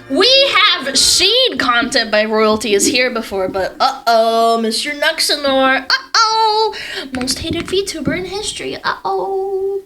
We have seen content by royalty is here before, but uh-oh, Mr. Nuxanor, uh-oh, most hated VTuber in history, uh-oh.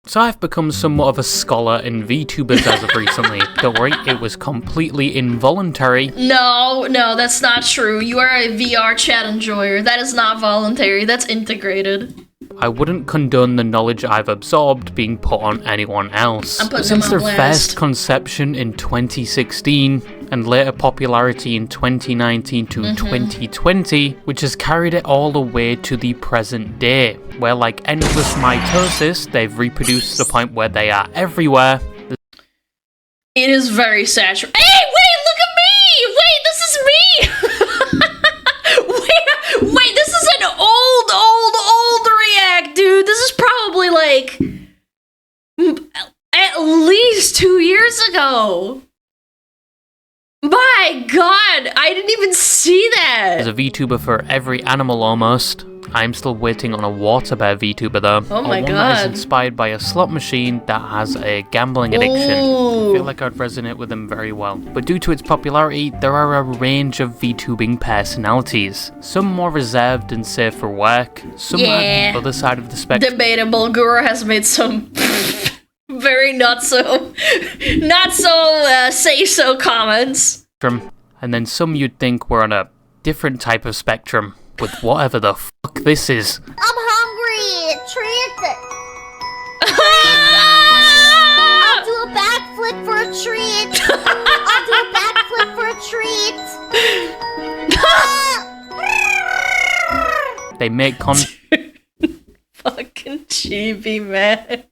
So I've become somewhat of a scholar in VTubers as of recently. Don't worry, it was completely involuntary. No, that's not true. You are a VR chat enjoyer. That is not voluntary, that's integrated. I wouldn't condone the knowledge I've absorbed being put on anyone else. I'm putting Since them their on blast. first conception in 2016 and later popularity in 2019 to 2020, which has carried it all the way to the present day, where like endless mitosis, they've reproduced to the point where they are everywhere. It is very saturated. Hey, wait, look at me! Wait, this is me! wait, this is an old react, dude. This is probably like at least 2 years ago. My god, I didn't even see that. There's a VTuber for every animal almost. I'm still waiting on a water bear VTuber though. Oh my one that god. is inspired by a slot machine that has a gambling addiction. Ooh. I feel like I'd resonate with them very well. But due to its popularity, there are a range of VTubing personalities. Some more reserved and safe for work, some at the other side of the spectrum. Debatable. Guru has made some very not so say so comments. And then some you'd think were on a different type of spectrum with whatever the fuck this is. I'm hungry! Treat! I'll do a backflip for a treat! I'll do a backflip for a treat! They make Fucking Chibi, man.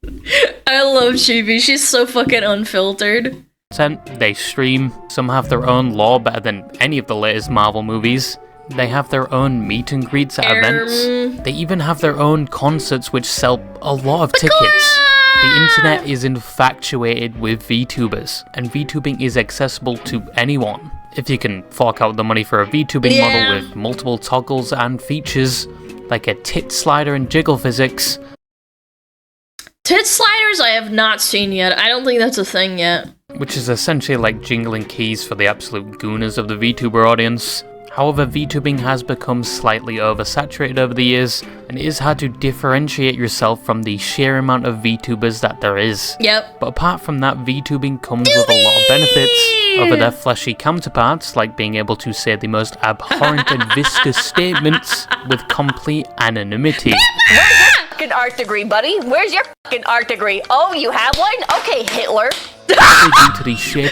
I love Chibi. She's so fucking unfiltered. content, they stream, some have their own lore better than any of the latest Marvel movies. They have their own meet and greets at events. They even have their own concerts which sell a lot of tickets. The internet is infatuated with VTubers, and VTubing is accessible to anyone. If you can fork out the money for a VTubing model with multiple toggles and features, like a tit slider and jiggle physics. Tit sliders I have not seen yet. I don't think that's a thing yet. Which is essentially like jingling keys for the absolute gooners of the VTuber audience. However, VTubing has become slightly oversaturated over the years, and it is hard to differentiate yourself from the sheer amount of VTubers that there is. Yep. But apart from that, VTubing comes with a lot of benefits over their fleshy counterparts, like being able to say the most abhorrent and viscous statements with complete anonymity. Where's your fucking art degree, buddy? Where's your fucking art degree? Oh, you have one? Okay, Hitler. Due to the sheer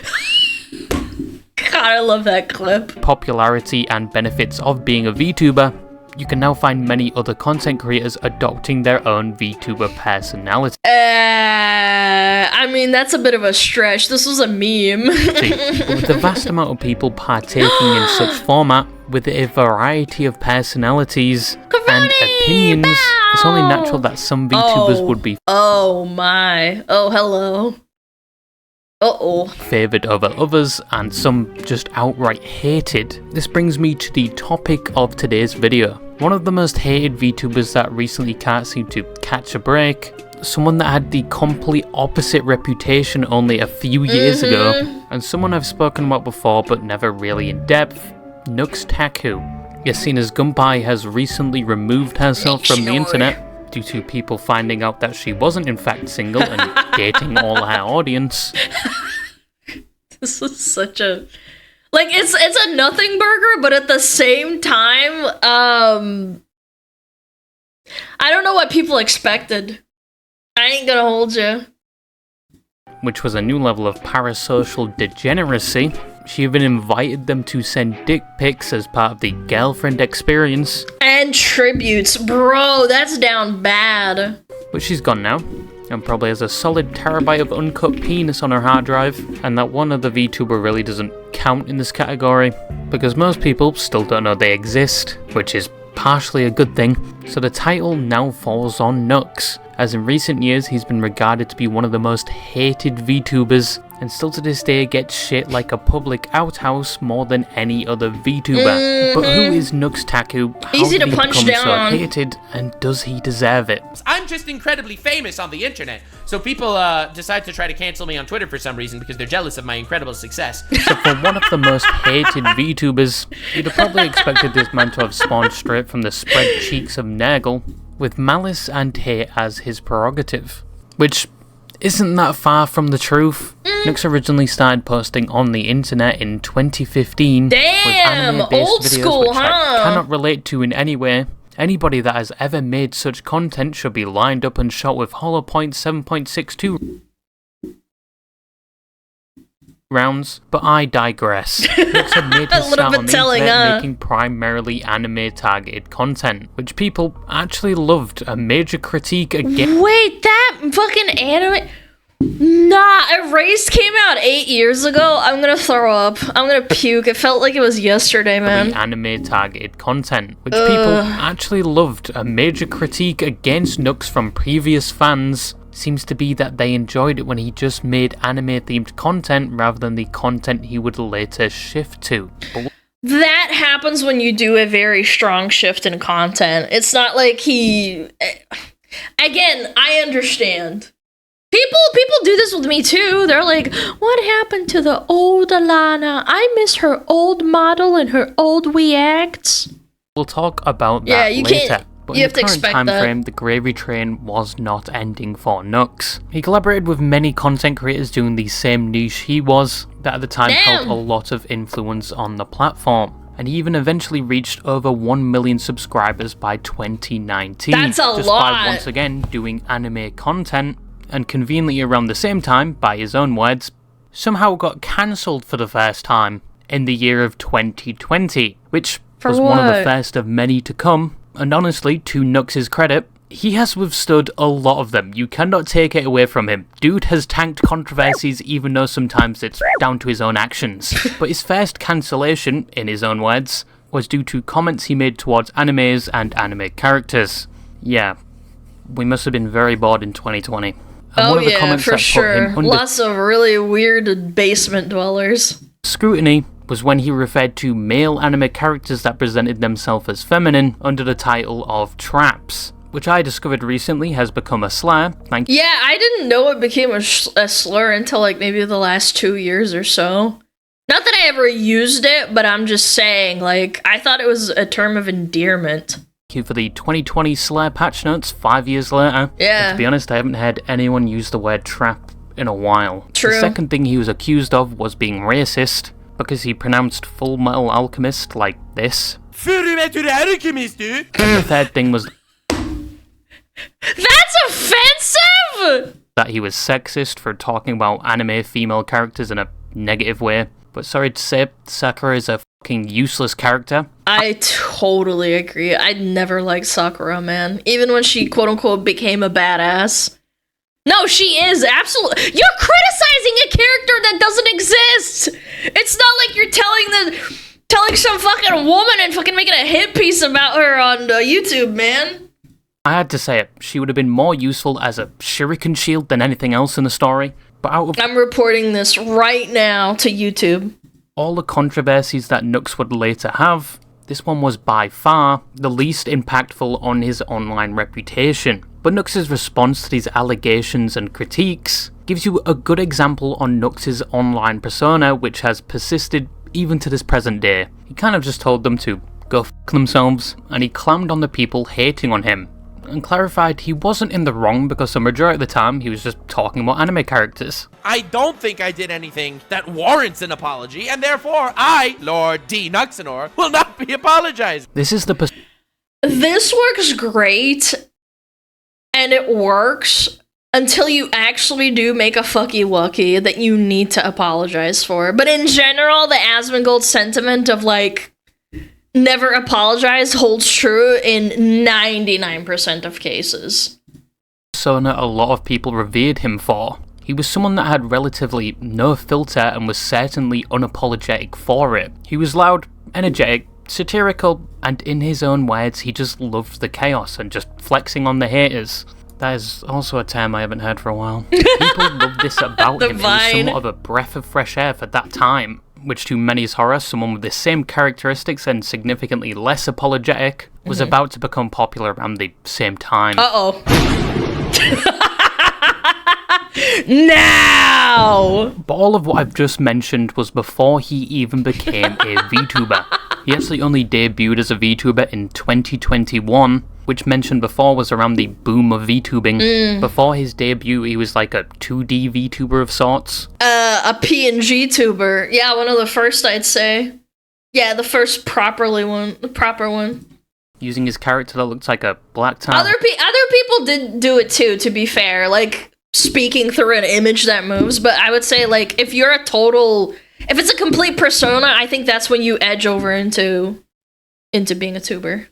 God, I love that clip. popularity and benefits of being a VTuber, you can now find many other content creators adopting their own VTuber personality. I mean, that's a bit of a stretch. This was a meme. But with the vast amount of people partaking in such format, with a variety of personalities and opinions, it's only natural that some VTubers would be Oh my. Oh, hello. Uh-oh. favoured over others, and some just outright hated. This brings me to the topic of today's video. One of the most hated VTubers that recently can't seem to catch a break, someone that had the complete opposite reputation only a few years ago, and someone I've spoken about before but never really in depth, Nux Taku. Yasina's Gunpai has recently removed herself from the internet due to people finding out that she wasn't in fact single and dating all her audience. This is such a... Like, it's a nothing burger, but at the same time, I don't know what people expected. I ain't gonna hold you. Which was a new level of parasocial degeneracy. She even invited them to send dick pics as part of the girlfriend experience. And tributes. Bro, that's down bad. But she's gone now, and probably has a solid terabyte of uncut penis on her hard drive, and that one other VTuber really doesn't count in this category, because most people still don't know they exist, which is partially a good thing. So the title now falls on Nux, as in recent years he's been regarded to be one of the most hated VTubers, and still to this day gets shit like a public outhouse more than any other VTuber. But who is Nux Taku? How Easy did to he punch become down so on. hated, and does he deserve it? I'm just incredibly famous on the internet, so people decide to try to cancel me on Twitter for some reason because they're jealous of my incredible success. So for one of the most hated VTubers, you'd have probably expected this man to have spawned straight from the spread cheeks of Nurgle, with malice and hate as his prerogative. Which isn't that far from the truth. Nux originally started posting on the internet in 2015 with Damn, anime-based old videos school, which huh? I cannot relate to in any way. Anybody that has ever made such content should be lined up and shot with hollow point 7.62 rounds, but I digress. Nux had made his start on the internet making primarily anime-targeted content, which people actually loved. A major critique against... Wait, that fucking anime... Nah, Erased came out 8 years ago. I'm gonna throw up. I'm gonna puke. It felt like it was yesterday, man. Anime-targeted content, which people actually loved. A major critique against Nux from previous fans seems to be that they enjoyed it when he just made anime-themed content rather than the content he would later shift to. That happens when you do a very strong shift in content. It's not like he... Again, I understand. People do this with me too. They're like, what happened to the old Alana? I miss her old model and her old reacts. We'll talk about that later. Can't... But you in have the to current expect time that. frame, the gravy train was not ending for Nux. He collaborated with many content creators doing the same niche he was, that at the time held a lot of influence on the platform. And he even eventually reached over 1 million subscribers by 2019. That's a just lot. By once again doing anime content, and conveniently around the same time, by his own words, somehow got cancelled for the first time in the year of 2020, which was one of the first of many to come. And honestly, to Nux's credit, he has withstood a lot of them. You cannot take it away from him. Dude has tanked controversies even though sometimes it's down to his own actions. But his first cancellation, in his own words, was due to comments he made towards animes and anime characters. Yeah, we must have been very bored in 2020. And one of the comments for that sure. put him under Lots of really weird basement dwellers. scrutiny was when he referred to male anime characters that presented themselves as feminine under the title of traps, which I discovered recently has become a slur. Yeah, I didn't know it became a slur until like maybe the last 2 years or so. Not that I ever used it, but I'm just saying, like, I thought it was a term of endearment. Thank you for the 2020 slur patch notes 5 years later. Yeah. But to be honest, I haven't heard anyone use the word trap in a while. True. The second thing he was accused of was being racist, because he pronounced Full Metal Alchemist like this. And the third thing was That's offensive! that he was sexist for talking about anime female characters in a negative way. But sorry to say, Sakura is a fucking useless character. I totally agree. I never liked Sakura, man. Even when she quote-unquote became a badass. No, she is, absolutely. You're criticizing a character that doesn't exist! It's not like you're telling some fucking woman and fucking making a hit piece about her on YouTube, man. I had to say it, she would have been more useful as a shuriken shield than anything else in the story. But out of I'm reporting this right now to YouTube. all the controversies that Nux would later have, this one was by far the least impactful on his online reputation. But Nux's response to these allegations and critiques gives you a good example on Nux's online persona, which has persisted even to this present day. He kind of just told them to go f*** themselves, and he clammed on the people hating on him, and clarified he wasn't in the wrong because the majority of the time he was just talking about anime characters. I don't think I did anything that warrants an apology, and therefore I, Lord D. Nuxanor, will not be apologizing. This is the This works great, and it works until you actually do make a fucky wucky that you need to apologize for. But in general, the Asmongold sentiment of, like, never apologize holds true in 99% of cases. persona a lot of people revered him for. He was someone that had relatively no filter and was certainly unapologetic for it. He was loud, energetic, satirical, and in his own words, he just loved the chaos and just flexing on the haters. That is also a term I haven't heard for a while. People love this about The him. It was vine. somewhat of a breath of fresh air for that time, which to many's horror, someone with the same characteristics and significantly less apologetic was about to become popular around the same time. Uh-oh. Now! But all of what I've just mentioned was before he even became a VTuber. He actually only debuted as a VTuber in 2021, which mentioned before was around the boom of VTubing. Before his debut, he was like a 2D VTuber of sorts. A PNG tuber. Yeah, one of the first, I'd say. Yeah, the first proper one. Using his character that looks like a black tile. Other people did do it too, to be fair. Like, speaking through an image that moves. But I would say, like, if it's a complete persona, I think that's when you edge over into being a tuber.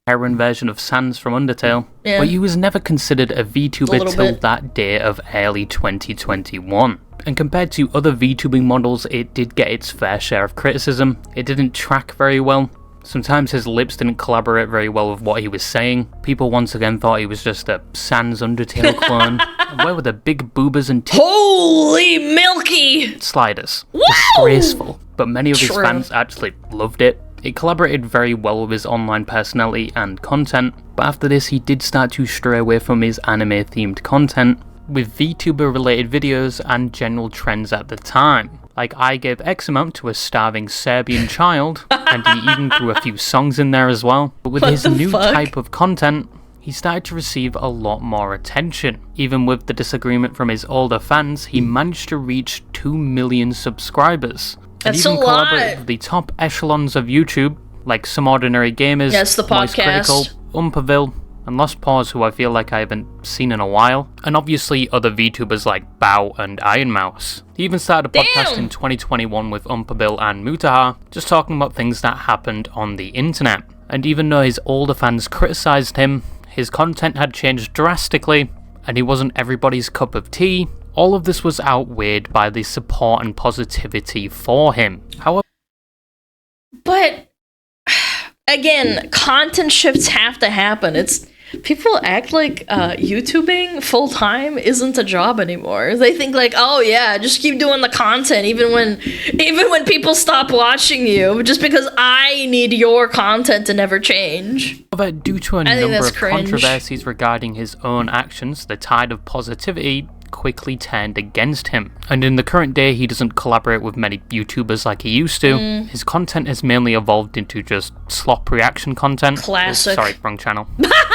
Heroin version of Sans from Undertale, Yeah. but he was never considered a VTuber little till bit. that day of early 2021. And compared to other VTubing models, it did get its fair share of criticism. It didn't track very well. Sometimes his lips didn't collaborate very well with what he was saying. People once again thought he was just a Sans Undertale clone. And where were the big boobas and Holy milky! sliders? Woo! Disgraceful. But many of his True. fans actually loved it. It collaborated very well with his online personality and content, but after this he did start to stray away from his anime themed content, with VTuber related videos and general trends at the time. Like, I gave X amount to a starving Serbian child, and he even threw a few songs in there as well. But with What his the new fuck? type of content, he started to receive a lot more attention. Even with the disagreement from his older fans, he managed to reach 2 million subscribers. And That's even a lot. collaborated with the top echelons of YouTube, like Some Ordinary Gamers, Yes, the Moist Critical, podcast. Umperville, and Lost Pause, who I feel like I haven't seen in a while, and obviously other VTubers like Bao and Iron Mouse. He even started a podcast Damn. in 2021 with Umperville and Mutaha, just talking about things that happened on the internet. And even though his older fans criticised him, his content had changed drastically, and he wasn't everybody's cup of tea. All of this was outweighed by the support and positivity for him. However, But again, content shifts have to happen. People act like YouTubing full time isn't a job anymore. They think like, oh yeah, just keep doing the content even when people stop watching you, just because I need your content to never change. due to a I think number that's of cringe. controversies regarding his own actions, the tide of positivity quickly turned against him. And in the current day, he doesn't collaborate with many YouTubers like he used to. His content has mainly evolved into just slop reaction content. Classic. Sorry, wrong channel.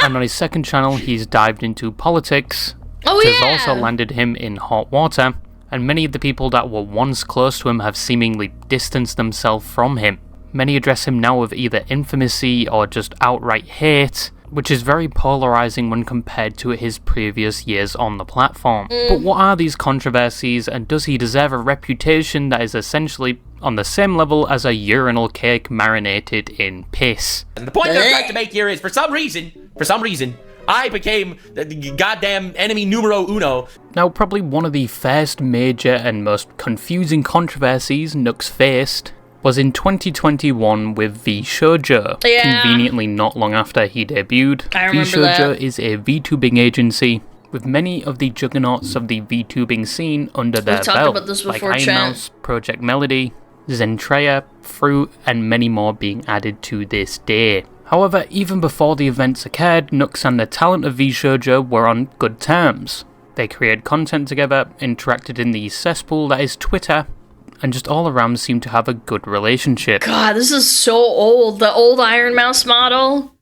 And on his second channel, he's dived into politics. Oh Which yeah. has also landed him in hot water. And many of the people that were once close to him have seemingly distanced themselves from him. Many address him now with either infamousy or just outright hate, which is very polarizing when compared to his previous years on the platform. But what are these controversies, and does he deserve a reputation that is essentially on the same level as a urinal cake marinated in piss? And the point that I'm trying to make here is, for some reason, I became the goddamn enemy numero uno. Now, probably one of the first major and most confusing controversies Nux faced was in 2021 with VShojo, Yeah. conveniently not long after he debuted. I remember VShojo that. is a VTubing agency with many of the juggernauts of the VTubing scene under their talked belt, about this like before, Iron chat. Mouse, Project Melody, Zentreya, Fruit, and many more being added to this day. However, even before the events occurred, Nux and the talent of VShojo were on good terms. They created content together, interacted in the cesspool that is Twitter, and just all around seemed to have a good relationship. God, this is so old. The old Iron Mouse model.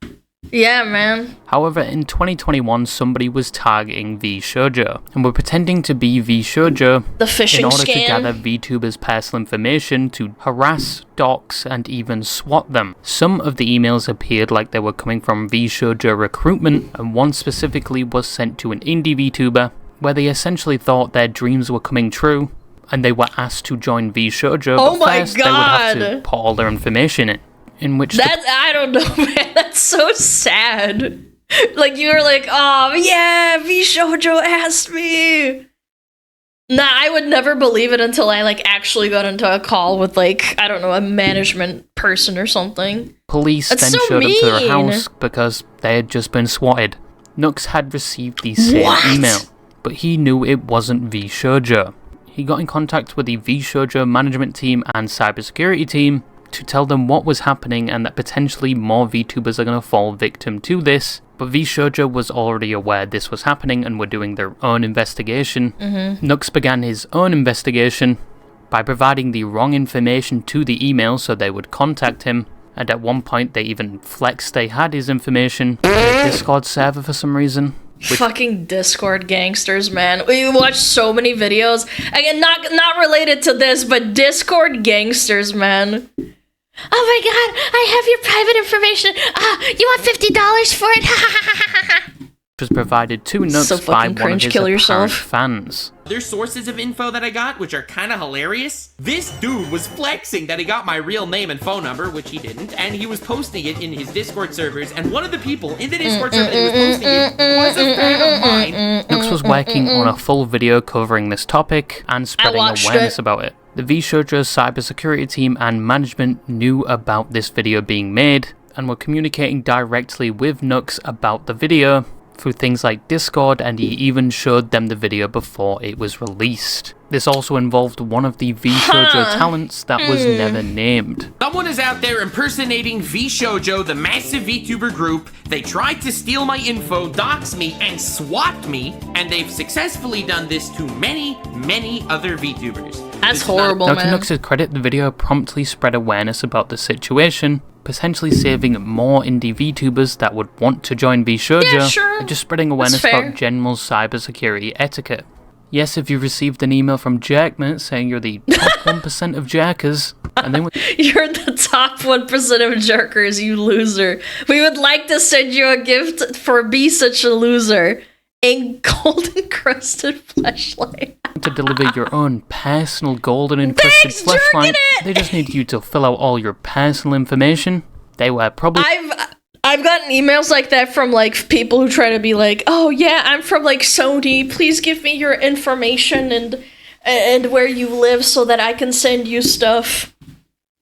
Yeah, man. However, in 2021, somebody was targeting VShojo, and were pretending to be VShojo The phishing in order scam. to gather VTubers' personal information to harass, dox, and even swat them. Some of the emails appeared like they were coming from VShojo recruitment, and one specifically was sent to an indie VTuber, where they essentially thought their dreams were coming true, and they were asked to join VShojo, Oh but my first they would have to God. put all their information in which the That, I don't know, man. That's so sad. Like, you were like, oh, yeah, VShojo asked me. Nah, I would never believe it until I, like, actually got into a call with, like, I don't know, a management person or something. police That's then so showed up to their mean. house because they had just been swatted. Nux had received the same email, but he knew it wasn't VShojo. He got in contact with the VShojo management team and cybersecurity team to tell them what was happening and that potentially more VTubers are going to fall victim to this, but VShojo was already aware this was happening and were doing their own investigation. Nux began his own investigation by providing the wrong information to the email so they would contact him, and at one point they even flexed they had his information on a Discord server for some reason. Fucking Discord gangsters, man. We watched so many videos. Again, not related to this, but Discord gangsters, man. Oh my god, I have your private information. You want $50 for it? Was provided to Nux So by fucking one of cringe, his kill apparent yourself. fans. There's sources of info that I got, which are kind of hilarious. This dude was flexing that he got my real name and phone number, which he didn't, and he was posting it in his Discord servers, and one of the people in the Discord server that he was posting it was a fan of mine. Nux was working on a full video covering this topic and spreading watched awareness about it. The VShojo cybersecurity team and management knew about this video being made and were communicating directly with Nux about the video through things like Discord, and he even showed them the video before it was released. This also involved one of the VShojo talents that was never named. Someone is out there impersonating VShojo, the massive VTuber group. They tried to steal my info, dox me, and swat me, and they've successfully done this to many, many other VTubers. That's horrible, Now, to man. Nux's credit, the video promptly spread awareness about the situation, potentially saving more indie VTubers that would want to join VShojo, Yeah, sure. and just spreading awareness fair. about general cybersecurity etiquette. Yes, if you received an email from Jerkman saying you're the top 1% of jerkers, and then You're the top 1% of jerkers, you loser. We would like to send you a gift for Be Such a Loser. A golden crusted fleshlight. to deliver your own personal golden encrusted Thanks, jerking fleshlight, it! they just need you to fill out all your personal information. They were probably I've gotten emails like that from like people who try to be like, oh yeah, I'm from like Sony. Please give me your information and where you live so that I can send you stuff.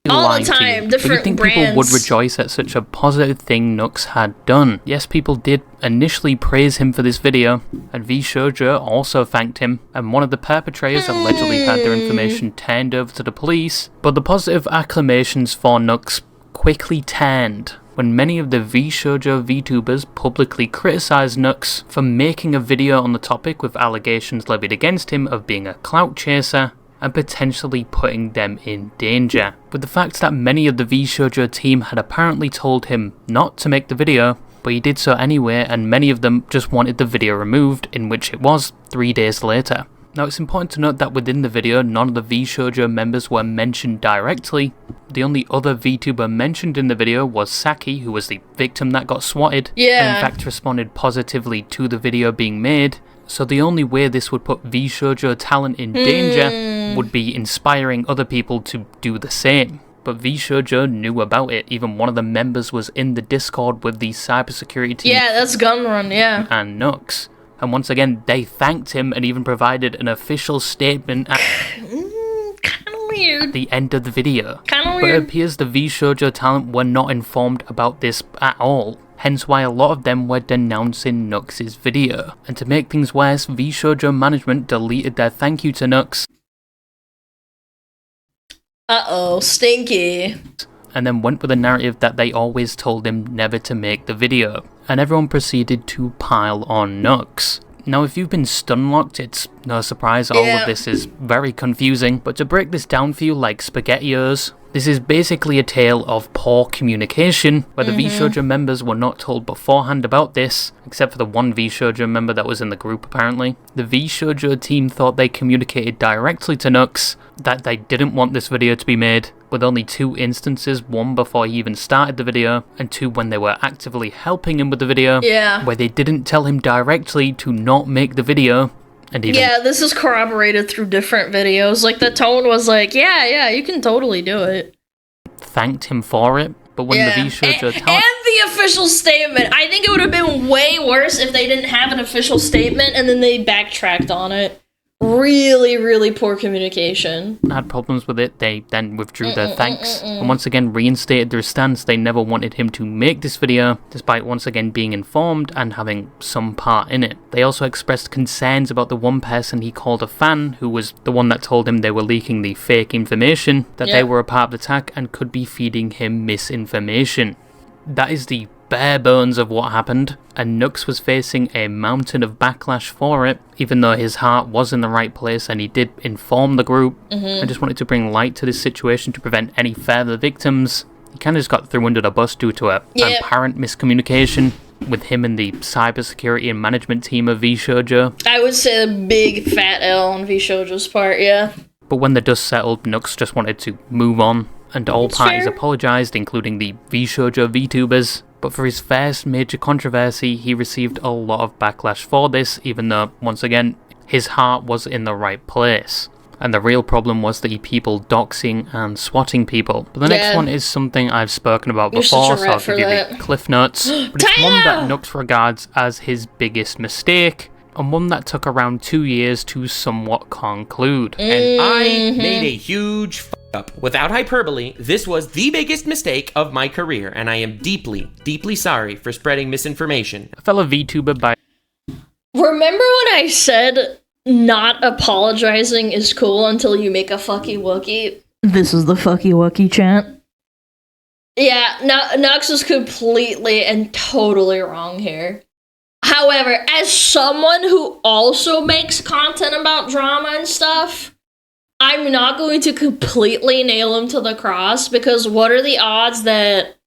All the lying to time, you. different But you think people would brands. rejoice at such a positive thing Nux had done? Yes, people did initially praise him for this video, and VShojo also thanked him, and one of the perpetrators allegedly had their information turned over to the police. But the positive acclamations for Nux quickly turned when many of the VShojo VTubers publicly criticised Nux for making a video on the topic with allegations levied against him of being a clout chaser and potentially putting them in danger. With the fact that many of the VShojo team had apparently told him not to make the video, but he did so anyway, and many of them just wanted the video removed, in which it was 3 days later. Now it's important to note that within the video, none of the VShojo members were mentioned directly. The only other VTuber mentioned in the video was Saki, who was the victim that got swatted, and in fact responded positively to the video being made. So the only way this would put VShojo talent in danger would be inspiring other people to do the same. But VShojo knew about it. Even one of the members was in the Discord with the cybersecurity team Yeah, that's Gunrun, yeah. and Nux. And once again, they thanked him and even provided an official statement at Kinda weird. the end of the video. Kinda But it weird. appears the VShojo talent were not informed about this at all. Hence why a lot of them were denouncing Nux's video. And to make things worse, VShojo management deleted their thank you to Nux Uh-oh, stinky. and then went with a narrative that they always told him never to make the video. And everyone proceeded to pile on Nux. Now if you've been stunlocked, it's no surprise all Yeah. of this is very confusing, but to break this down for you like SpaghettiOs, this is basically a tale of poor communication, where the VShojo members were not told beforehand about this, except for the one VShojo member that was in the group apparently. The VShojo team thought they communicated directly to Nux that they didn't want this video to be made, with only 2 instances, one before he even started the video, and 2 when they were actively helping him with the video, Yeah. where they didn't tell him directly to not make the video, and even Yeah, this is corroborated through different videos. Like, the tone was like, yeah, you can totally do it. thanked him for it. But when the VShojo and the official statement. I think it would have been way worse if they didn't have an official statement and then they backtracked on it. Really, really poor communication. Had problems with it, they then withdrew their thanks, and once again reinstated their stance they never wanted him to make this video, despite once again being informed and having some part in it. They also expressed concerns about the one person he called a fan, who was the one that told him they were leaking the fake information, that they were a part of the attack and could be feeding him misinformation. That is the bare bones of what happened, and Nux was facing a mountain of backlash for it, even though his heart was in the right place and he did inform the group. I just wanted to bring light to this situation to prevent any further victims. He kind of just got thrown under the bus due to apparent miscommunication with him and the cybersecurity and management team of VShojo. I would say a big fat L on VShojo's part, yeah. But when the dust settled, Nux just wanted to move on, and all parties apologised, including the VShojo VTubers. But for his first major controversy, he received a lot of backlash for this, even though, once again, his heart was in the right place. And the real problem was the people doxing and swatting people. But the next one is something I've spoken about before, so I'll give you the cliff notes. But it's one that Nux regards as his biggest mistake, and one that took around 2 years to somewhat conclude. And I made a huge up. Without hyperbole, this was the biggest mistake of my career, and I am deeply, deeply sorry for spreading misinformation. A fellow VTuber by... Remember when I said not apologizing is cool until you make a fucky wookie? This is the fucky wookie chant. Yeah, Nux is completely and totally wrong here. However, as someone who also makes content about drama and stuff, I'm not going to completely nail him to the cross, because what are the odds that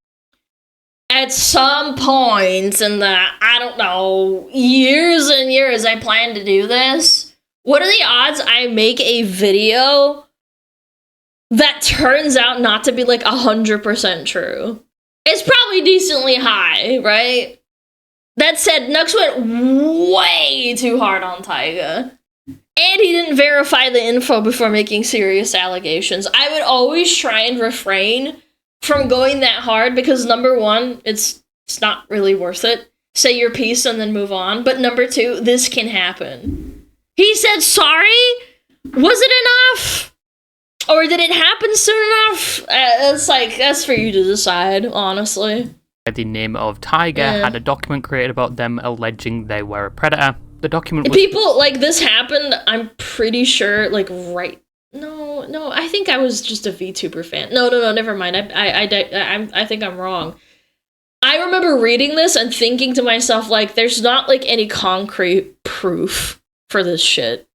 at some point in the, I don't know, years and years I plan to do this, what are the odds I make a video that turns out not to be like 100% true? It's probably decently high, right? That said, Nux went way too hard on Taigga. And he didn't verify the info before making serious allegations. I would always try and refrain from going that hard because, number one, it's not really worth it. Say your piece and then move on. But number two, this can happen. He said sorry? Was it enough? Or did it happen soon enough? It's like, that's for you to decide, honestly. The name of Taigga had a document created about them alleging they were a predator. The document was... People, like, this happened, I'm pretty sure, like, right... No, I think I was just a VTuber fan. No, never mind. I think I'm wrong. I remember reading this and thinking to myself, like, there's not, like, any concrete proof for this shit.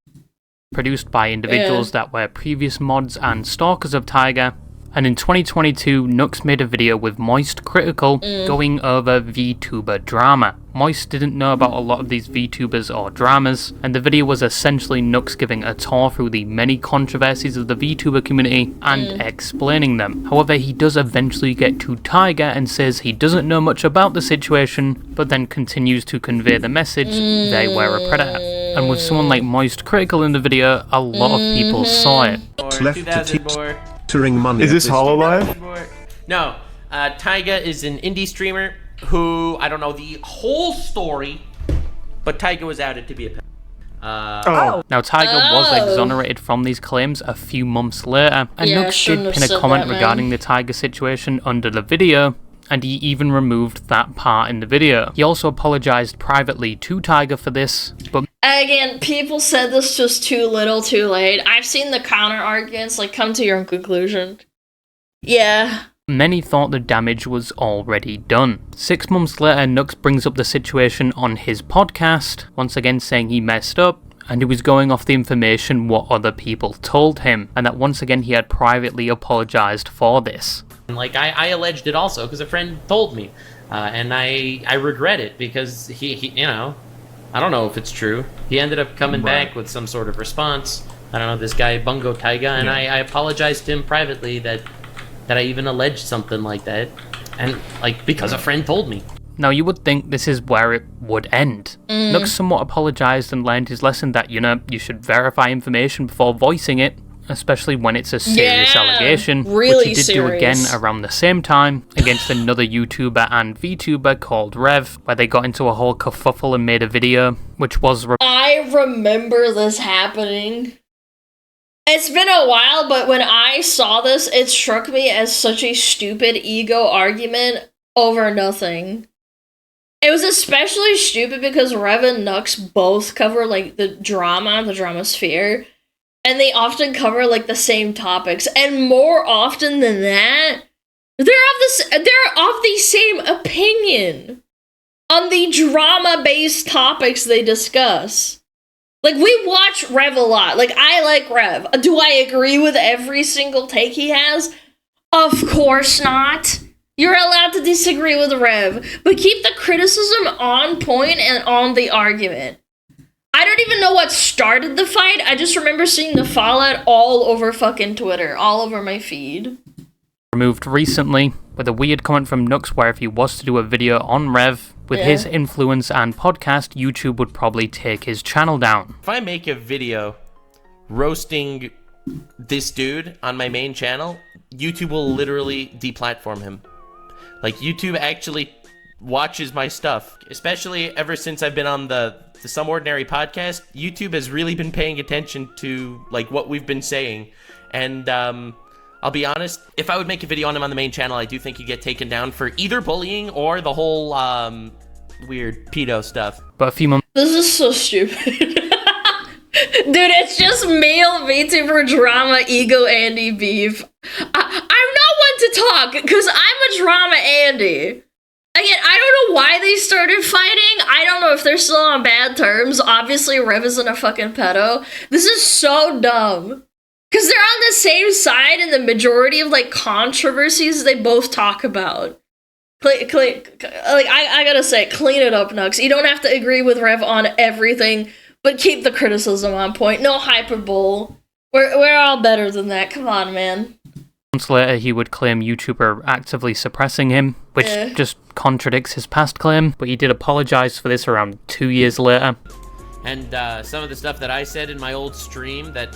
Produced by individuals that were previous mods and stalkers of Taigga. And in 2022, Nux made a video with Moist Critical going over VTuber drama. Moist didn't know about a lot of these VTubers or dramas, and the video was essentially Nux giving a tour through the many controversies of the VTuber community and explaining them. However, he does eventually get to Taigga and says he doesn't know much about the situation, but then continues to convey the message they were a predator. And with someone like Moist Critical in the video, a lot of people saw it. Money. Is this HoloLive? No, Taigga is an indie streamer who, I don't know the whole story, but Taigga was outed to be a pedophile. Now, Taigga was exonerated from these claims a few months later, and Nux did pin a comment regarding the Taigga situation under the video, and he even removed that part in the video. He also apologized privately to Taigga for this, but... Again, people said this just too little too late. I've seen the counter arguments, like, come to your own conclusion. Yeah. Many thought the damage was already done. 6 months later, Nux brings up the situation on his podcast, once again saying he messed up, and he was going off the information what other people told him, and that once again he had privately apologized for this. Like, I alleged it also because a friend told me, and I regret it because he, you know, I don't know if it's true. He ended up coming back with some sort of response. I don't know, this guy Bungo Taigga, and I apologized to him privately that I even alleged something like that, and like because a friend told me. Now you would think this is where it would end. Nux somewhat apologized and learned his lesson that, you know, you should verify information before voicing it. especially when it's a serious allegation, really which he did do again serious. around the same time against another YouTuber and VTuber called Rev, where they got into a whole kerfuffle and made a video, which was... I remember this happening. It's been a while, but when I saw this, it struck me as such a stupid ego argument over nothing. It was especially stupid because Rev and Nux both cover, like, the drama sphere, and they often cover, like, the same topics, and more often than that, they're of the same opinion on the drama-based topics they discuss. Like, we watch Rev a lot. Like, I like Rev. Do I agree with every single take he has? Of course not. You're allowed to disagree with Rev, but keep the criticism on point and on the argument. I don't even know what started the fight. I just remember seeing the fallout all over fucking Twitter, all over my feed. Removed recently, with a weird comment from Nux where if he was to do a video on Rev, with his influence and podcast, YouTube would probably take his channel down. If I make a video roasting this dude on my main channel, YouTube will literally deplatform him. Like, YouTube actually watches my stuff, especially ever since I've been on the Some Ordinary podcast. YouTube has really been paying attention to, like, what we've been saying. And, I'll be honest, if I would make a video on him on the main channel, I do think he'd get taken down for either bullying or the whole, weird pedo stuff. But a few months... This is so stupid. Dude, it's just male VTuber drama, ego Andy beef. I'm not one to talk, because I'm a drama Andy. Again, I don't know why they started fighting. I don't know if they're still on bad terms. Obviously, Rev isn't a fucking pedo. This is so dumb. Because they're on the same side in the majority of, like, controversies they both talk about. I gotta say, clean it up, Nux. You don't have to agree with Rev on everything, but keep the criticism on point. No hyperbole. We're all better than that. Come on, man. Months later, he would claim YouTube are actively suppressing him, which just contradicts his past claim, but he did apologize for this around 2 years later. And some of the stuff that I said in my old stream that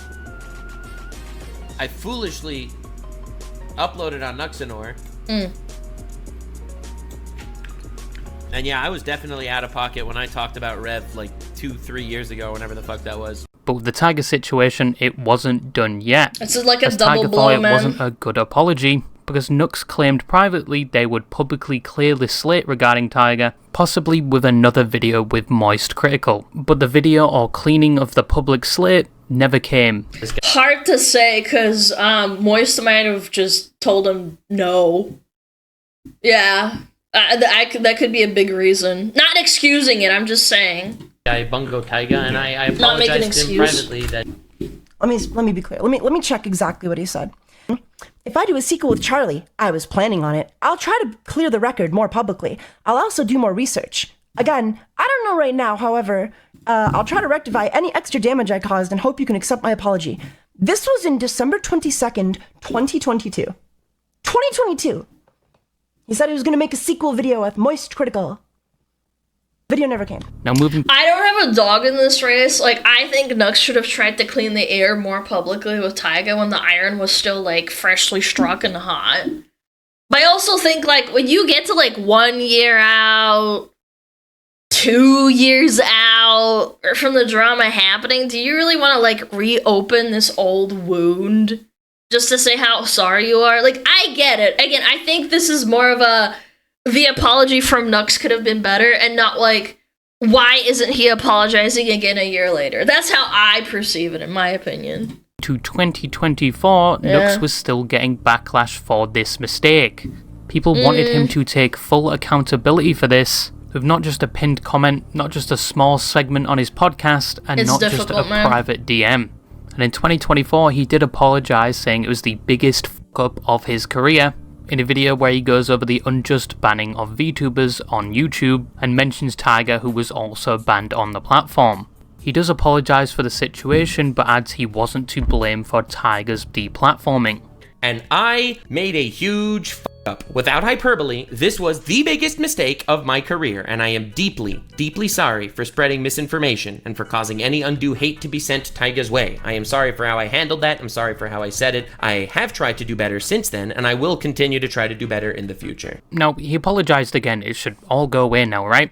I foolishly uploaded on Nuxanor. And yeah, I was definitely out of pocket when I talked about Rev like 2-3 years ago, whenever the fuck that was. But with the Taigga situation, it wasn't done yet. It's like a as double Taigga blow, thought it man. wasn't a good apology, because Nux claimed privately they would publicly clear the slate regarding Taigga, possibly with another video with Moist Critical. But the video or cleaning of the public slate never came. Hard to say, because Moist might have just told him no. Yeah. That could be a big reason. Not excusing it, I'm just saying. I bungo Taigga, and I Not making an apologized to him privately that... Let me be clear. Let me check exactly what he said. If I do a sequel with Charlie, I was planning on it. I'll try to clear the record more publicly. I'll also do more research. Again, I don't know right now, however, I'll try to rectify any extra damage I caused and hope you can accept my apology. This was in December 22nd, 2022. 2022! He said he was going to make a sequel video with Moist Critical. Video never came. Now moving... I don't have a dog in this race. Like, I think Nux should have tried to clean the air more publicly with Taigga when the iron was still, like, freshly struck and hot. But I also think, like, when you get to, like, 1 year out, 2 years out from the drama happening, do you really want to, like, reopen this old wound just to say how sorry you are? Like, I get it. Again, I think this is more of the apology from Nux could have been better, and not like, why isn't he apologizing again a year later? That's how I perceive it, in my opinion. To 2024, Nux was still getting backlash for this mistake. People wanted him to take full accountability for this, with not just a pinned comment, not just a small segment on his podcast, and It's not just a difficult, man. private DM. And in 2024, he did apologize, saying it was the biggest fuck-up of his career, in a video where he goes over the unjust banning of VTubers on YouTube, and mentions Taigga, who was also banned on the platform. He does apologize for the situation, but adds he wasn't to blame for Taigga's deplatforming. And I made a huge up. Without hyperbole, this was the biggest mistake of my career, and I am deeply, deeply sorry for spreading misinformation and for causing any undue hate to be sent Taigga's way. I am sorry for how I handled that. I'm sorry for how I said it. I have tried to do better since then, and I will continue to try to do better in the future. Now, he apologized again. It should all go away now, right?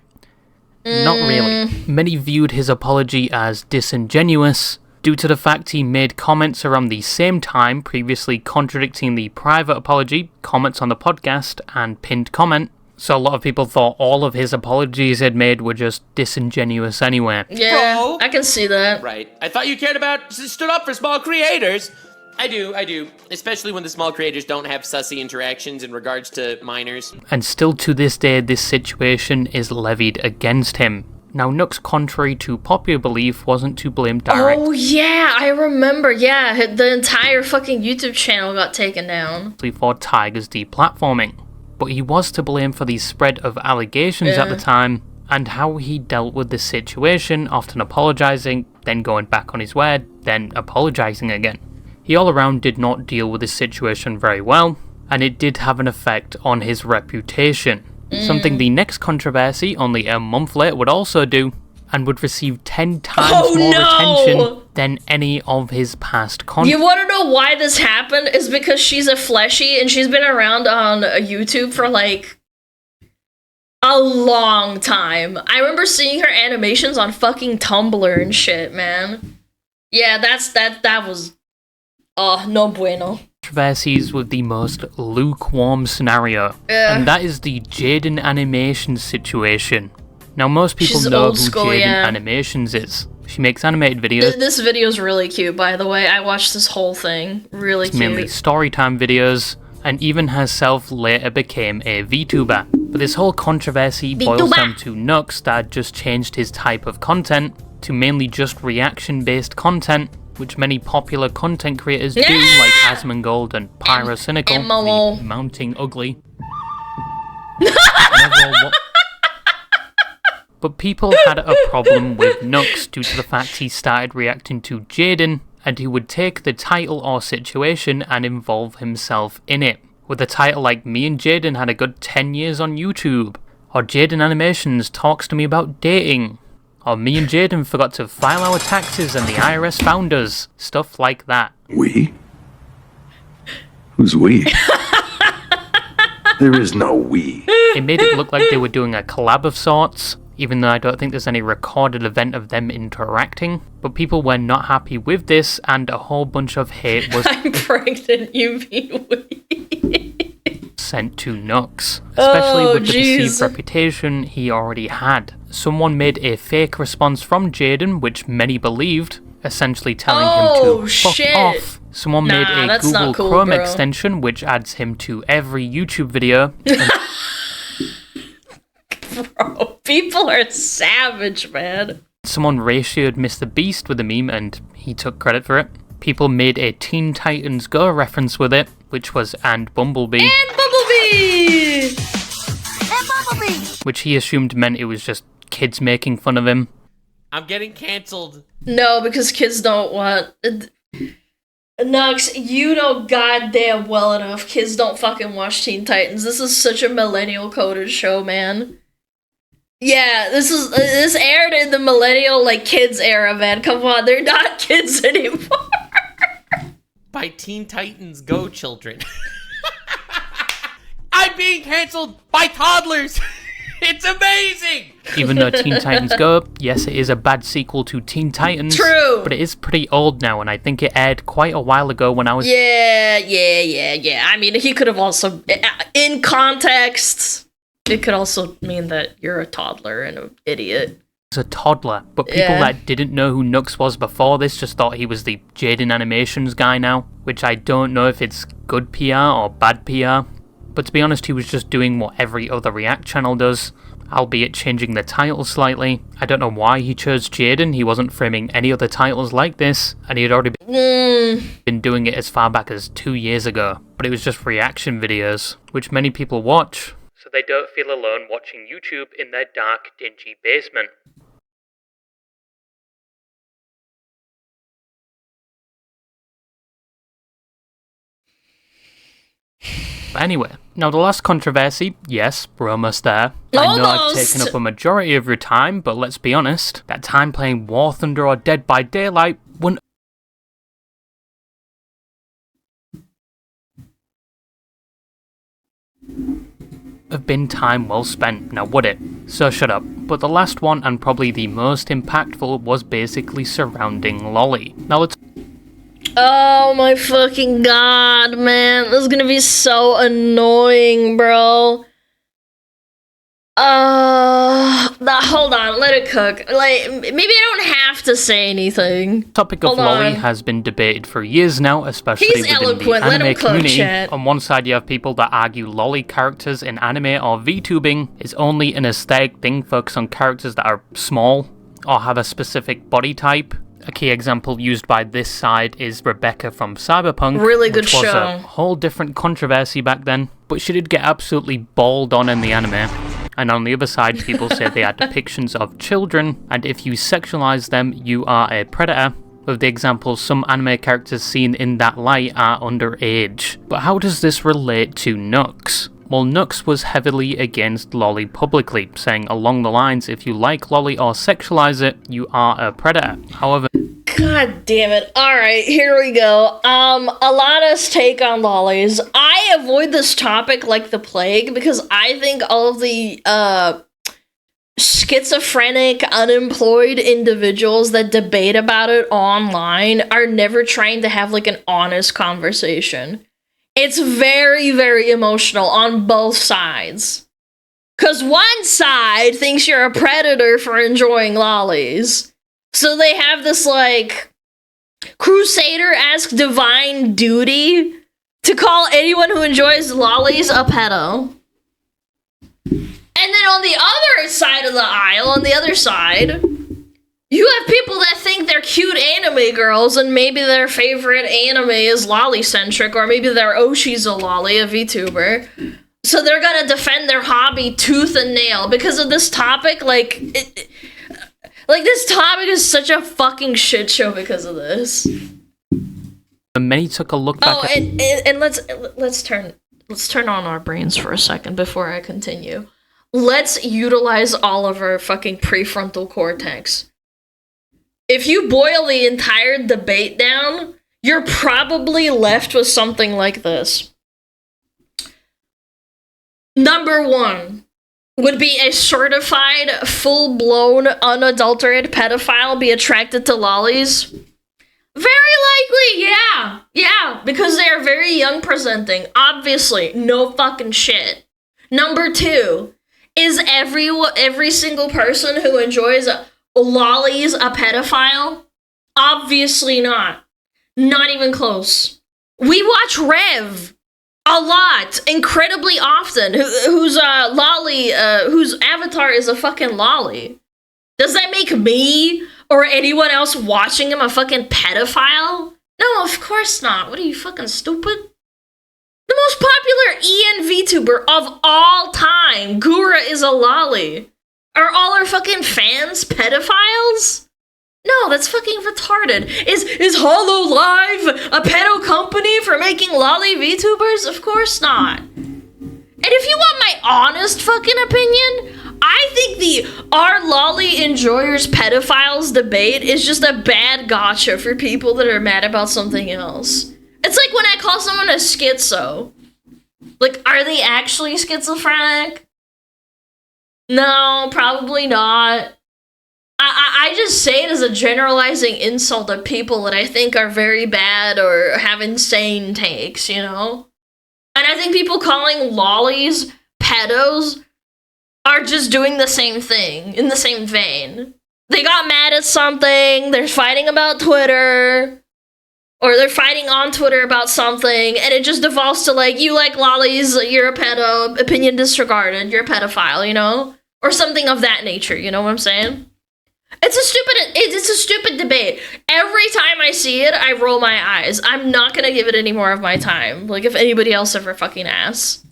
Not really. Many viewed his apology as disingenuous, due to the fact he made comments around the same time previously contradicting the private apology, comments on the podcast, and pinned comment. So a lot of people thought all of his apologies he'd made were just disingenuous anyway. Yeah, Bro. I can see that. Right. I thought you cared about, stood up for small creators. I do. Especially when the small creators don't have sussy interactions in regards to minors. And still to this day, this situation is levied against him. Now, Nux, contrary to popular belief, wasn't to blame directly Oh yeah, I remember. Yeah, the entire fucking YouTube channel got taken down. for Taigga's deplatforming, but he was to blame for the spread of allegations at the time and how he dealt with the situation, often apologizing, then going back on his word, then apologizing again. He all around did not deal with this situation very well, and it did have an effect on his reputation. Something the next controversy, only a month later, would also do, and would receive 10 times more attention than any of his past content. You want to know why this happened? Is because she's a fleshy and she's been around on YouTube for like a long time. I remember seeing her animations on fucking Tumblr and shit, man. Yeah, that was no bueno. Controversies with the most lukewarm scenario, and that is the Jaden Animations situation. Now, most people She's know old who school, Jaden yeah. Animations is. She makes animated videos, This video's really cute, by the way. I watched this whole thing. Really cute. mainly storytime videos, and even herself later became a VTuber. But this whole controversy boils VTuber. down to Nux that just changed his type of content to mainly just reaction-based content, which many popular content creators do, like Asmongold and Pyrocynical, the Mounting Ugly. But people had a problem with Nux due to the fact he started reacting to Jaden, and he would take the title or situation and involve himself in it. With a title like "Me and Jaden had a good 10 years on YouTube," or "Jaden Animations talks to me about dating," or "Me and Jaden forgot to file our taxes and the IRS found us," stuff like that. We? Who's we? There is no we. It made it look like they were doing a collab of sorts, even though I don't think there's any recorded event of them interacting. But people were not happy with this, and a whole bunch of hate was I'm pregnant, you mean we. sent to Nux, especially with the jeez. perceived reputation he already had. Someone made a fake response from Jaden, which many believed, essentially telling him to fuck shit. off. Someone made Nah, a that's Google not cool, Chrome bro. extension, which adds him to every YouTube video. Bro, people are savage, man. Someone ratioed Mr. Beast with the meme, and he took credit for it. People made a Teen Titans Go reference with it, which was "and Bumblebee," And Bumblebee! And Bumblebee! which he assumed meant it was just kids making fun of him. I'm getting canceled. No, because kids don't want... Nux, you know goddamn well enough kids don't fucking watch Teen Titans. This is such a millennial coded show, man. Yeah, this aired in the millennial, like, kids era, man. Come on, they're not kids anymore. By Teen Titans Go children. I'm being canceled by toddlers. It's amazing. Even though Teen Titans Go, yes, it is a bad sequel to Teen Titans. True. But it is pretty old now, and I think it aired quite a while ago when I was Yeah. I mean, he could have also, in context, it could also mean that you're a toddler and an idiot. a toddler. But people Yeah. that didn't know who Nux was before this just thought he was the Jaden Animations guy now, which I don't know if it's good PR or bad PR. But to be honest, he was just doing what every other React channel does, albeit changing the title slightly. I don't know why he chose Jaden. He wasn't framing any other titles like this, and he had already been doing it as far back as 2 years ago. But it was just reaction videos, which many people watch, so they don't feel alone watching YouTube in their dark, dingy basement. But anyway, now the last controversy, yes, we're almost there. I know I've Almost. taken up a majority of your time, but let's be honest, that time playing War Thunder or Dead by Daylight wouldn't have been time well spent, now would it? So shut up. But the last one, and probably the most impactful, was basically surrounding Loli. Now let's Oh my fucking god, man. This is gonna be so annoying, bro. Hold on, let it cook. Like, maybe I don't have to say anything. topic of Hold Loli on. has been debated for years now, especially He's within eloquent, the let anime him cook, community. chat. On one side you have people that argue Loli characters in anime or VTubing is only an aesthetic thing focused on characters that are small or have a specific body type. A key example used by this side is Rebecca from Cyberpunk, Really good which was show. a whole different controversy back then, but she did get absolutely balled on in the anime. And on the other side, people say they are depictions of children, and if you sexualize them, you are a predator. With the examples, some anime characters seen in that light are underage. But how does this relate to Nux? Well, Nux was heavily against Loli publicly, saying along the lines, if you like Loli or sexualize it, you are a predator. However, God damn it. Alright, here we go. Alana's take on lollies. I avoid this topic like the plague because I think all of the, schizophrenic, unemployed individuals that debate about it online are never trying to have, like, an honest conversation. It's very, very emotional on both sides. Because one side thinks you're a predator for enjoying lollies. So they have this, like, crusader-esque divine duty to call anyone who enjoys lollies a pedo. And then on the other side of the aisle, on the other side, you have people that think they're cute anime girls and maybe their favorite anime is lolly-centric, or maybe their Oshi's a lolly, a VTuber. So they're gonna defend their hobby tooth and nail because of this topic. Like, this topic is such a fucking shit show because of this. many took a look back at... and let's turn on our brains for a second before I continue. Let's utilize all of our fucking prefrontal cortex. If you boil the entire debate down, you're probably left with something like this. Number one would be a certified, full-blown, unadulterated pedophile be attracted to lollies? Very likely, yeah. Yeah, because they are very young presenting. Obviously, no fucking shit. Number two, is every single person who enjoys lollies a pedophile? Obviously not. Not even close. We watch Rev a lot, incredibly often, whose avatar is a fucking lolly. Does that make me or anyone else watching him a fucking pedophile? No, of course not. What are you, fucking stupid? The most popular EN VTuber of all time, Gura, is a lolly. Are all our fucking fans pedophiles? No, that's fucking retarded. Is HoloLive a pedo company for making lolly VTubers? Of course not. And if you want my honest fucking opinion, I think the are lolly enjoyers pedophiles debate is just a bad gotcha for people that are mad about something else. It's like when I call someone a schizo. Like, are they actually schizophrenic? No, probably not. I just say it as a generalizing insult of people that I think are very bad or have insane takes, you know? And I think people calling lollies pedos are just doing the same thing, in the same vein. They got mad at something, they're fighting about Twitter, or they're fighting on Twitter about something, and it just devolves to, like, you like lollies, you're a pedo, opinion disregarded, you're a pedophile, you know? Or something of that nature, you know what I'm saying? It's a stupid debate. Every time I see it, I roll my eyes. I'm not gonna give it any more of my time. Like, if anybody else ever fucking asks.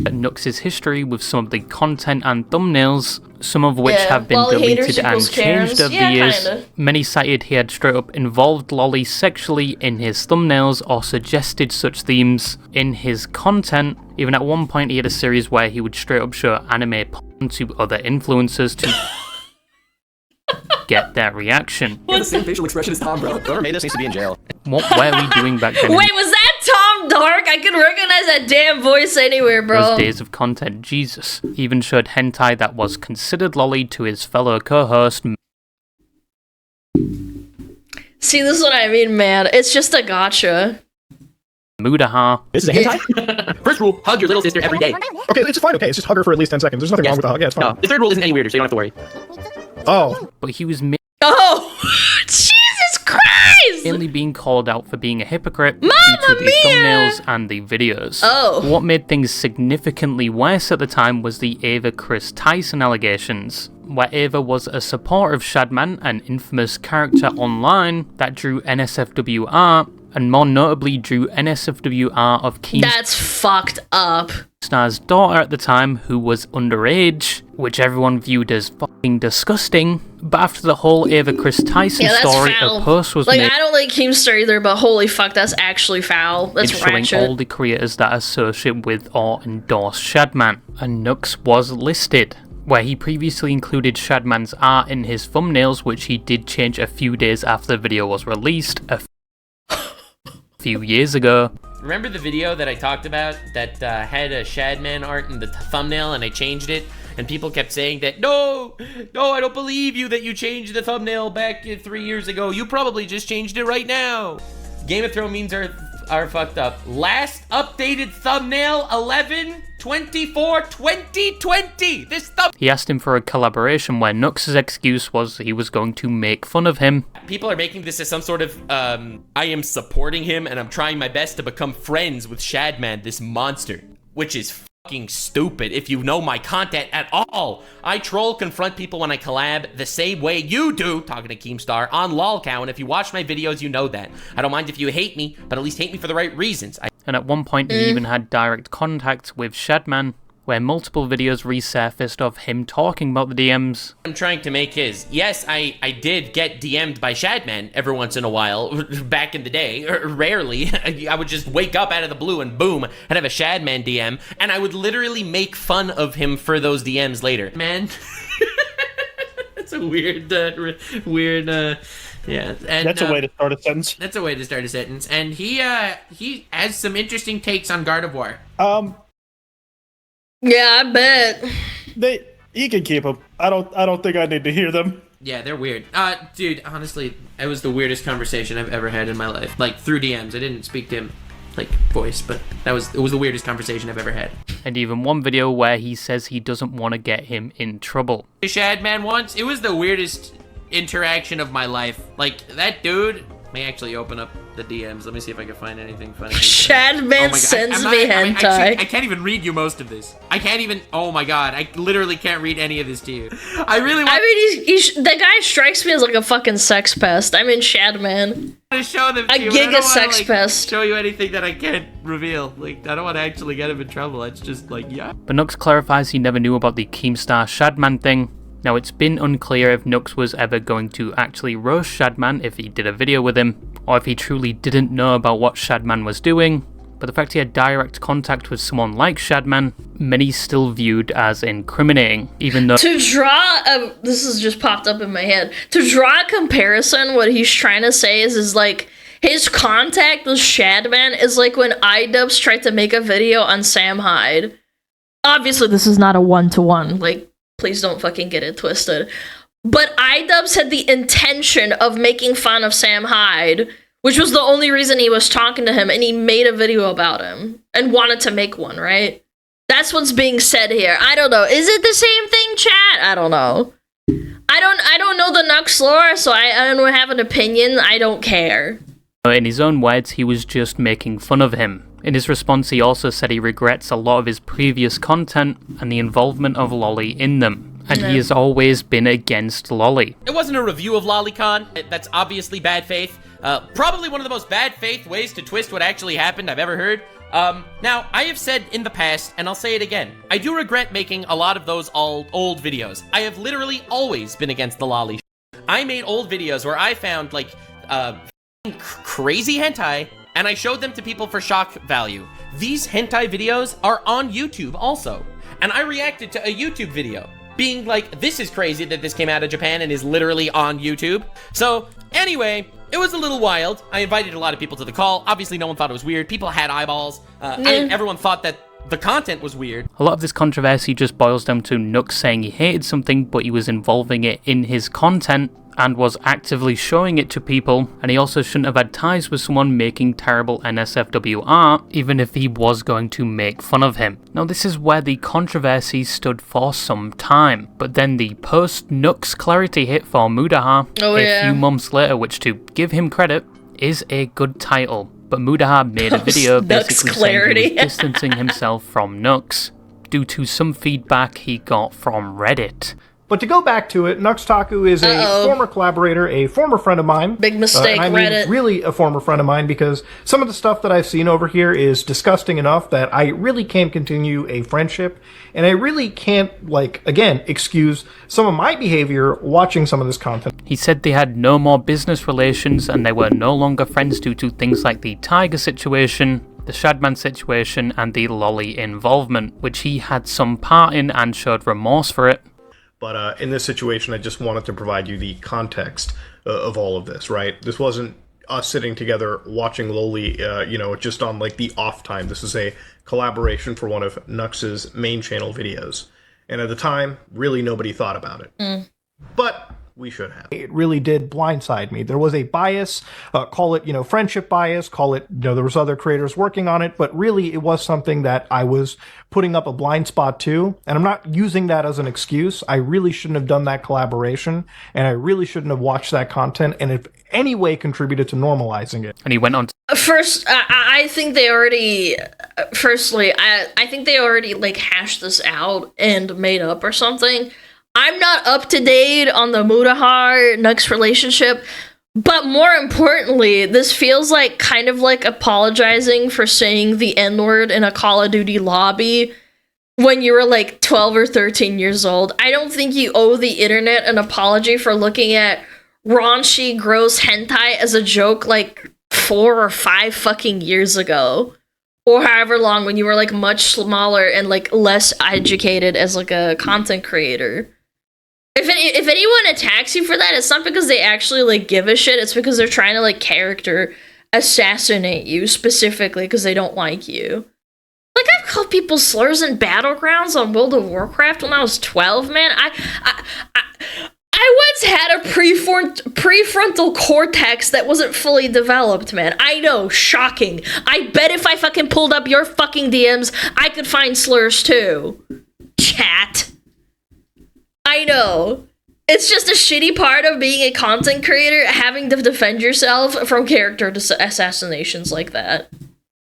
at Nux's history with some of the content and thumbnails, some of which have been Loli haters deleted and equals changed Karens. over Yeah, the years. kinda. Many cited he had straight up involved Loli sexually in his thumbnails or suggested such themes in his content. Even at one point he had a series where he would straight up show anime porn to other influencers to get their reaction. The same facial expression as Tom, bro. Whoever made this needs to be in jail. What were we doing back then? Wait, was that Tom Dark? I can recognize that damn voice anywhere, bro. Those days of content, Jesus. He even showed hentai that was considered lolly to his fellow co-host. See, this is what I mean, man. It's just a gotcha. Mudaha. This is a hentai? First rule, hug your little sister every day. Okay, it's fine. Okay, it's just hug her for at least 10 seconds. There's nothing wrong with the hug. Yeah, it's fine. No, the third rule isn't any weirder, so you don't have to worry. Oh. But he was Oh, Jesus Christ! mainly being called out for being a hypocrite Mamma due to the mia! thumbnails and the videos. Oh. What made things significantly worse at the time was the Ava Chris Tyson allegations, where Ava was a supporter of Shadman, an infamous character online that drew NSFWR, and more notably drew NSFWR of That's fucked up. Keemstar's daughter at the time, who was underage, which everyone viewed as fucking disgusting. But after the whole Ava Chris Tyson Yeah, that's story, foul. a post was Like, made I don't like Keemstar either, but holy fuck, that's actually foul. That's showing ratchet. all the creators that associate with or endorse Shadman, and Nux was listed, where he previously included Shadman's art in his thumbnails, which he did change a few days after the video was released a few years ago. Remember the video that I talked about that had a Shadman art in the thumbnail and I changed it? And people kept saying that, no, I don't believe you that you changed the thumbnail back 3 years ago. You probably just changed it right now. Game of Thrones memes are fucked up. Last updated thumbnail, 11/24/2020. He asked him for a collaboration where Nux's excuse was he was going to make fun of him. People are making this as some sort of, I am supporting him and I'm trying my best to become friends with Shadman, this monster. Which is fucking stupid if you know my content at all. I troll, confront people when I collab the same way you do, talking to Keemstar, on LOLcow, and if you watch my videos, you know that. I don't mind if you hate me, but at least hate me for the right reasons. And at one point he even had direct contact with Shadman, where multiple videos resurfaced of him talking about the DMs. I'm trying to make his. Yes, I did get DM'd by Shadman every once in a while, back in the day, rarely. I would just wake up out of the blue and boom, I'd have a Shadman DM, and I would literally make fun of him for those DMs later. Man, that's a weird, yeah. And, That's a way to start a sentence. That's a way to start a sentence. And he has some interesting takes on God of War. Yeah, I bet. He can keep them. I don't think I need to hear them. Yeah, they're weird. Dude, honestly, it was the weirdest conversation I've ever had in my life. Like, through DMs. I didn't speak to him, like, voice, but it was the weirdest conversation I've ever had. And even one video where he says he doesn't want to get him in trouble. Shadman once, it was the weirdest interaction of my life. Like, that dude may actually open up the DMs. Let me see if I can find anything funny. Shadman sends me hentai. I can't even read you most of this. I can't even. Oh my god, I literally can't read any of this to you. I really want. I mean, the guy strikes me as like a fucking sex pest. I mean, Shadman. to show them to A you. but I giga don't wanna, sex like, pest. show you anything that I can't reveal. Like, I don't want to actually get him in trouble. It's just like, yeah. But Nux clarifies he never knew about the Keemstar Shadman thing. Now, it's been unclear if Nux was ever going to actually roast Shadman if he did a video with him, or if he truly didn't know about what Shadman was doing, but the fact he had direct contact with someone like Shadman, many still viewed as incriminating, even though— To draw a, this has just popped up in my head. To draw a comparison, what he's trying to say is like, his contact with Shadman is like when iDubbbz tried to make a video on Sam Hyde. Obviously, this is not a one-to-one, like, please don't fucking get it twisted. But iDubbbz had the intention of making fun of Sam Hyde, which was the only reason he was talking to him, and he made a video about him, and wanted to make one, right? That's what's being said here. I don't know. Is it the same thing, chat? I don't know. I don't know the Nux lore, so I don't have an opinion. I don't care. in his own words, he was just making fun of him. In his response, he also said he regrets a lot of his previous content and the involvement of Loli in them, and he has always been against Loli. It wasn't a review of Lolicon. That's obviously bad faith. Probably one of the most bad faith ways to twist what actually happened I've ever heard. Now, I have said in the past, and I'll say it again, I do regret making a lot of those old videos. I have literally always been against the Loli. I made old videos where I found, like, crazy hentai, and I showed them to people for shock value. These hentai videos are on YouTube also, and I reacted to a YouTube video, being like, this is crazy that this came out of Japan and is literally on YouTube. So, anyway, it was a little wild. I invited a lot of people to the call. Obviously, no one thought it was weird. People had eyeballs. Everyone thought that the content was weird. A lot of this controversy just boils down to Nux saying he hated something, but he was involving it in his content and was actively showing it to people, and he also shouldn't have had ties with someone making terrible NSFW art, even if he was going to make fun of him. Now this is where the controversy stood for some time, but then the post-Nux clarity hit for Mudaha a few months later, which, to give him credit, is a good title. But Mudaha made a video basically saying he was distancing himself from Nux due to some feedback he got from Reddit. But to go back to it, Nux Taku is a former collaborator, a former friend of mine. Big mistake, I mean, Reddit. Really a former friend of mine, because some of the stuff that I've seen over here is disgusting enough that I really can't continue a friendship. And I really can't, like, again, excuse some of my behavior watching some of this content. He said they had no more business relations and they were no longer friends due to things like the Taigga situation, the Shadman situation, and the Loli involvement, which he had some part in and showed remorse for it. But in this situation, I just wanted to provide you the context of all of this, right? This wasn't us sitting together watching Loli, just on, like, the off time. This is a collaboration for one of Nux's main channel videos. And at the time, really nobody thought about it. But we should have. It really did blindside me. There was a bias, call it, friendship bias, call it, there was other creators working on it, but really it was something that I was putting up a blind spot to, and I'm not using that as an excuse. I really shouldn't have done that collaboration, and I really shouldn't have watched that content, and if any way contributed to normalizing it. And he went on to First, I think they already, I think they already, like, hashed this out and made up or something. I'm not up to date on the Mudahar-Nux relationship, but more importantly, this feels like kind of like apologizing for saying the N-word in a Call of Duty lobby when you were like 12 or 13 years old. I don't think you owe the internet an apology for looking at raunchy, gross hentai as a joke like 4 or 5 fucking years ago. Or however long, when you were like much smaller and like less educated as like a content creator. If anyone attacks you for that, it's not because they actually like give a shit. It's because they're trying to like character assassinate you specifically because they don't like you. Like, I've called people slurs in Battlegrounds on World of Warcraft when I was 12, man. I once had a prefrontal cortex that wasn't fully developed, man. I know, shocking. I bet if I fucking pulled up your fucking DMs, I could find slurs too. Chat. I know. It's just a shitty part of being a content creator, having to defend yourself from character assassinations like that.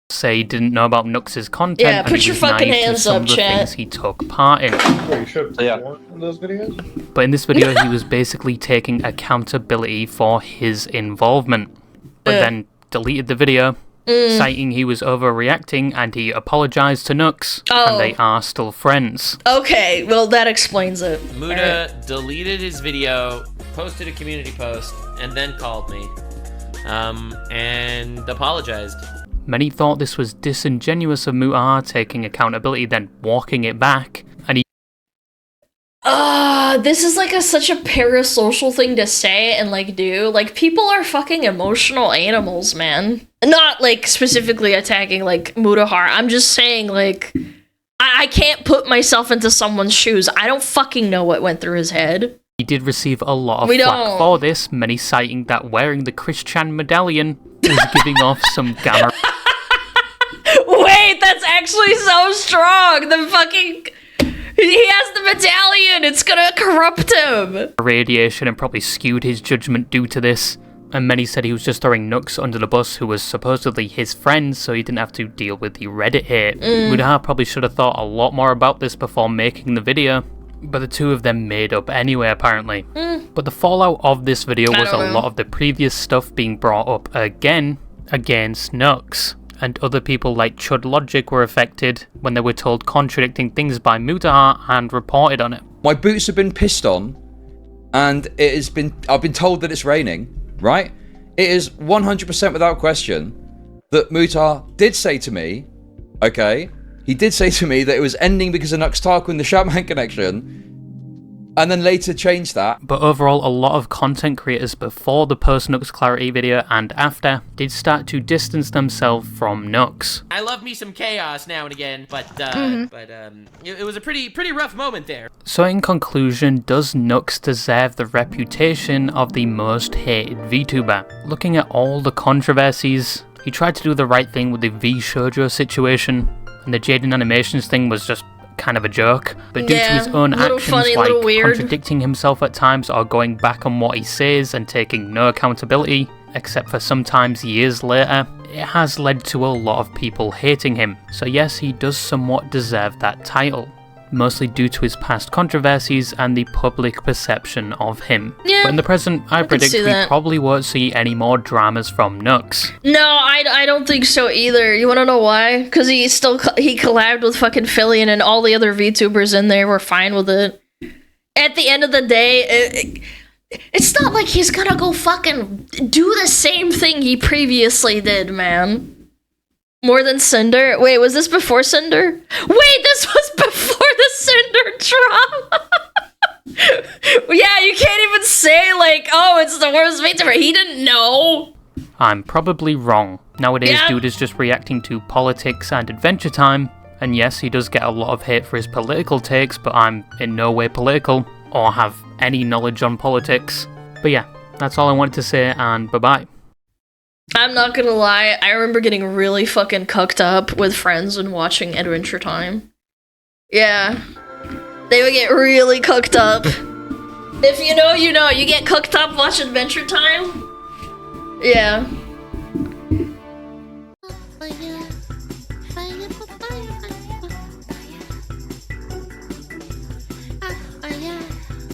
Say he didn't know about Nux's content. Yeah, put your fucking hands up, chat. Things he took part in. You should in those videos? But in this video, he was basically taking accountability for his involvement, but then deleted the video, citing he was overreacting, and he apologized to Nux, and they are still friends. Okay, well, that explains it. Muda deleted his video, posted a community post, and then called me, and apologized. Many thought this was disingenuous of Muta taking accountability, then walking it back, and he this is like such a parasocial thing to say and like do. Like, people are fucking emotional animals, man. Not like specifically attacking like Mudahar. I'm just saying, like, I can't put myself into someone's shoes. I don't fucking know what went through his head. He did receive a lot of flack for this, many citing that wearing the Christian medallion was giving off some gamma. Wait, that's actually so strong. The fucking... He has the medallion. It's gonna corrupt him. Radiation, and probably skewed his judgment due to this. And many said he was just throwing Nux under the bus, who was supposedly his friend, so he didn't have to deal with the Reddit hate. Mudaha probably should have thought a lot more about this before making the video, but the two of them made up anyway, apparently. But the fallout of this video was a lot of the previous stuff being brought up again against Nux. and other people like Chud Logic were affected when they were told contradicting things by Mutahar and reported on it. My boots have been pissed on, and I've been told that it's raining, right? It is 100% without question that Mutahar did say to me, okay, he did say to me that it was ending because of Nux Taku and the Shaman connection, and then later changed that. But overall, a lot of content creators before the post-Nux Clarity video and after did start to distance themselves from Nux. I love me some chaos now and again, but it was a pretty rough moment there. So in conclusion, does Nux deserve the reputation of the most hated VTuber? Looking at all the controversies, he tried to do the right thing with the VShojo situation, and the Jaden Animations thing was just kind of a joke, but due to his own actions, funny, like weird. contradicting himself at times or going back on what he says and taking no accountability, except for sometimes years later, it has led to a lot of people hating him. So yes, he does somewhat deserve that title, mostly due to his past controversies and the public perception of him. Yeah, but in the present, I predict we probably won't see any more dramas from Nux. No, I don't think so either. You wanna know why? Because he collabed with fucking Fillion and all the other VTubers in there were fine with it. At the end of the day, it's not like he's gonna go fucking do the same thing he previously did, man. More than Cinder? Wait, was this before Cinder? Wait, this was before the Cinder drop! Yeah, you can't even say, like, oh, it's the worst VTuber. He didn't know. I'm probably wrong. Nowadays, dude is just reacting to politics and Adventure Time. And yes, he does get a lot of hate for his political takes, but I'm in no way political or have any knowledge on politics. But yeah, that's all I wanted to say, and bye-bye. I'm not gonna lie, I remember getting really fucking cucked up with friends and watching Adventure Time. Yeah. They would get really cucked up. If you know, you know. You get cucked up watching Adventure Time? Yeah.